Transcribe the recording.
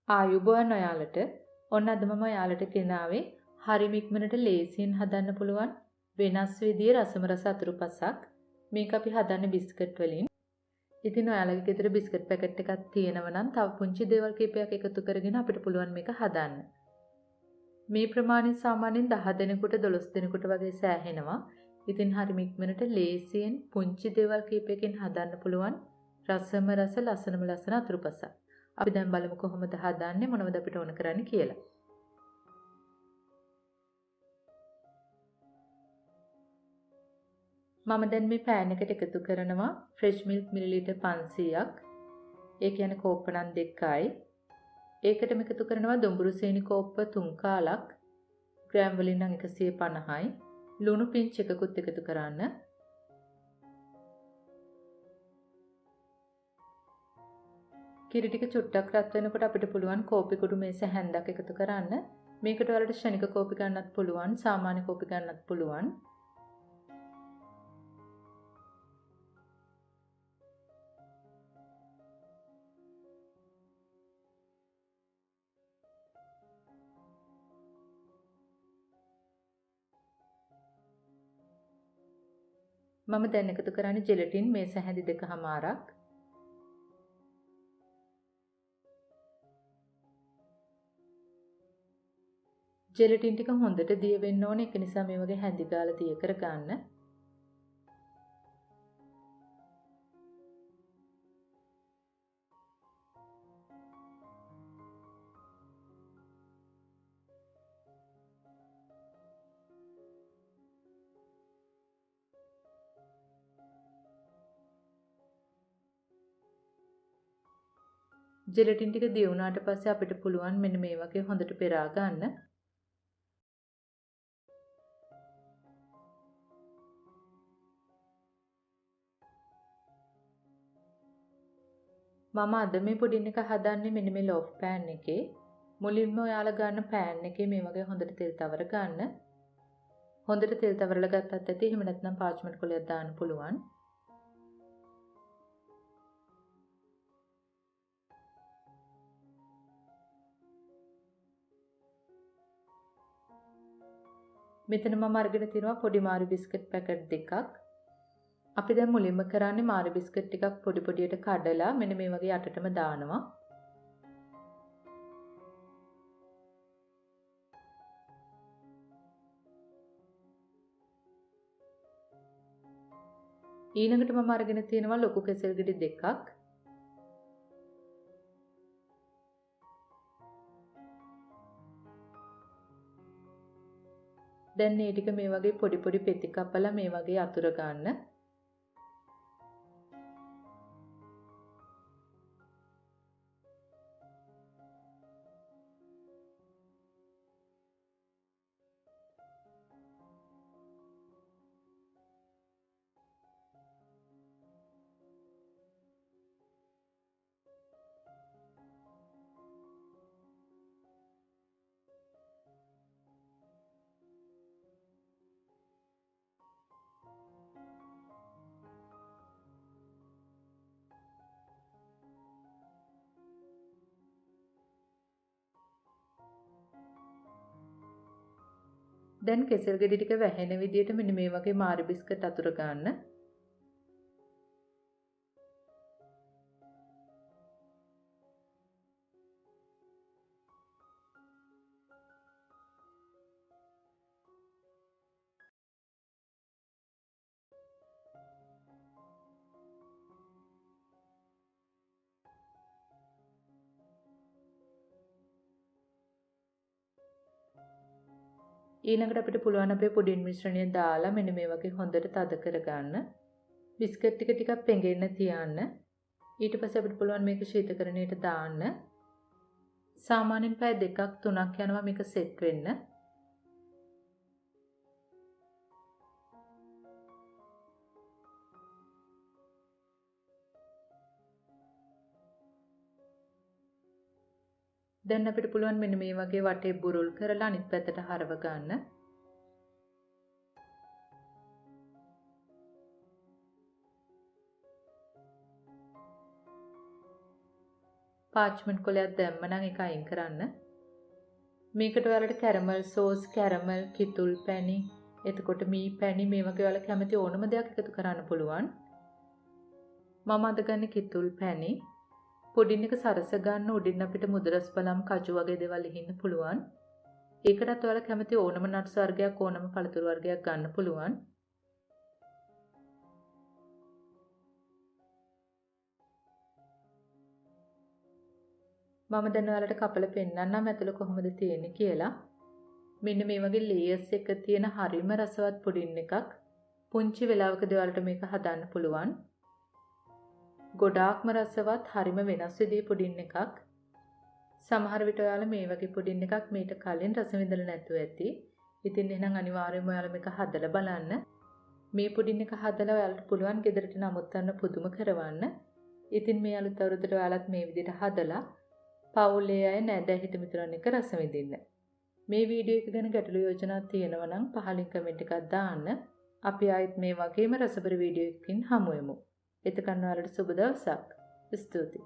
ආයුබෝවන් ඔයාලට. ඔන්න අද මම ඔයාලට ගෙනාවේ හරිම ඉක්මනට ලේසියෙන් හදන්න පුළුවන් වෙනස් විදිහේ රසම රස අතුරුපසක්. මේක අපි හදන්නේ බිස්කට් වලින්. ඉතින් ඔයාලගේ ගෙදර බිස්කට් පැකට් එකක් තියෙනවා නම් තව පුංචි දේවල් කීපයක් එකතු කරගෙන අපිට පුළුවන් මේක හදන්න. මේ ප්‍රමාණය සාමාන්‍යයෙන් 10 දෙනෙකුට 12 දෙනෙකුට වගේ සෑහෙනවා. ඉතින් හරිම ඉක්මනට ලේසියෙන් පුංචි දේවල් කීපයකින් හදන්න පුළුවන් රසම රස ලස්සනම ලස්සන අතුරුපසක්. අපි දැන් බලමු කොහොමද හදන්නේ මොනවද අපිට ඕන කරන්නේ කියලා. මම දැන් මේ පෑන් එකට එකතු කරනවා ෆ්‍රෙෂ් මිල්ක් මිලිලීටර් 500ක්. ඒ කියන්නේ කෝප්පණන් 2යි. ඒකටම එකතු කරනවා දුඹුරු සීනි කෝප්ප 3 කාලක්. ග්‍රෑම් වලින් නම් 150යි. ලුණු පිංච් එකකුත් එකතු කරන්න. කිරි ටික චුට්ටක් රත් වෙනකොට අපිට පුළුවන් කෝපි කුඩු මේස හැන්දක් එකතු කරන්න. මේකට ඔයාලට ශනික කෝපි ගන්නත් පුළුවන්, සාමාන්‍ය කෝපි ගන්නත් පුළුවන්. මම දැන් එකතු කරන්නේ ජෙලටින් මේස හැඳි 2කමාරක්. ජෙලටින් ටික හොඳට දිය වෙන්න ඕනේ. ඒක නිසා මේ වගේ හැඳි ගාලා දිය කර ගන්න. ජෙලටින් ටික දිය වුණාට පස්සේ අපිට පුළුවන් මෙන්න මේ වගේ හොඳට පෙරා ගන්න. මම අද මේ පුඩින් එක හදන්නේ මෙන්න මේ ලෝෆ් පෑන් එකේ. මුලින්ම ඔයාලා ගන්න පෑන් එකේ මේ වගේ හොඳට තෙල් තවර ගන්න. හොඳට තෙල් තවරලා ගත්තත් ඇති. එහෙම නැත්නම් පාච්මන්ට් කොලයක් දාන්න පුළුවන්. මෙතන මම අරගෙන තියෙනවා පොඩි මාරු බිස්කට් පැකට් දෙකක්. අපි දැන් මුලින්ම කරන්නේ මාරු බිස්කට් ටිකක් පොඩි පොඩියට කඩලා මෙන්න මේ වගේ යටටම දානවා. ඊළඟට මම අරගෙන තියෙනවා ලොකු කෙසෙල් ගෙඩි දෙකක්. දැන් මේ ටික මේ වගේ පොඩි පොඩි පෙති කපලා මේ වගේ අතුර ගන්න. දැන් කෙසෙල් ගෙඩි ටික වැහෙන විදියට මෙන්න මේ වගේ මාරු බිස්කට් අතුර ගන්න. ඊළඟට අපිට පුළුවන් අපේ පුඩින් මිශ්‍රණය දාලා මෙන්න මේ වගේ හොඳට තද කරගන්න. බිස්කට් ටික ටිකක් පෙඟෙන්න තියන්න. ඊට පස්සේ අපිට පුළුවන් මේක ශීතකරණයට දාන්න. සාමාන්‍යයෙන් පැය 2ක් 3ක් යනවා මේක සෙට් වෙන්න. දැන් අපිට පුළුවන් මෙන්න මේ වගේ වටේ බුරුල් කරලා අනිත් පැත්තට හරව ගන්න. පාච්මන්ට් කොලයක් දැම්ම නම් ඒක අයින් කරන්න. මේකට ඔයාලට කැරමල් සෝස්, කැරමල්, කිතුල් පැණි, එතකොට මී පැණි මේ වගේ ඔයාලා කැමති ඕනම දෙයක් එකතු කරන්න පුළුවන්. මම අද ගන්න කිතුල් පැණි. පුඩින් එක සරස ගන්න උඩින් අපිට මුදරස් බලම්, කජු වගේ දේවල් ඉහින්න පුළුවන්. ඒකටත් ඔයාලා කැමති ඕනම නට්ස් වර්ගයක්, ඕනම පළතුරු වර්ගයක් ගන්න පුළුවන්. මම දැන් ඔයාලට කපලා පෙන්නන්නම් ඇතුළ කොහොමද තියෙන්නේ කියලා. මෙන්න මේ වගේ ලේයර්ස් එක තියෙන හරිම රසවත් පුඩින් එකක්. පුංචි වෙලාවකදී ඔයාලට මේක හදන්න පුළුවන්. ගොඩාක්ම රසවත්, හරිම වෙනස් විදිහේ පුඩින් එකක්. සමහර විට ඔයාලා මේ වගේ පුඩින් එකක් මීට කලින් රස විඳලා නැතුව ඇති. ඉතින් එහෙනම් අනිවාර්යයෙන්ම ඔයාලා මේක හදලා බලන්න. මේ පුඩින් එක හදලා ඔයාලට පුළුවන් ගෙදරට නමුත්තන්න පුදුම කරවන්න. ඉතින් මේ අලුත් අවුරුද්දට ඔයාලත් මේ විදිහට හදලා පවුලේ අය නැදෑ හිත මිතුරන් එක්ක රස විඳින්න. මේ වීඩියෝ එක ගැන ගැටළු යෝජනා තියෙනවා නම් පහලින් කමෙන්ට් එකක් දාන්න. අපි ආයෙත් මේ වගේම රසබර වීඩියෝ එකකින් හමු වෙමු. එතකන් ඔයාලට සුබ දවසක්. ස්තුතියි.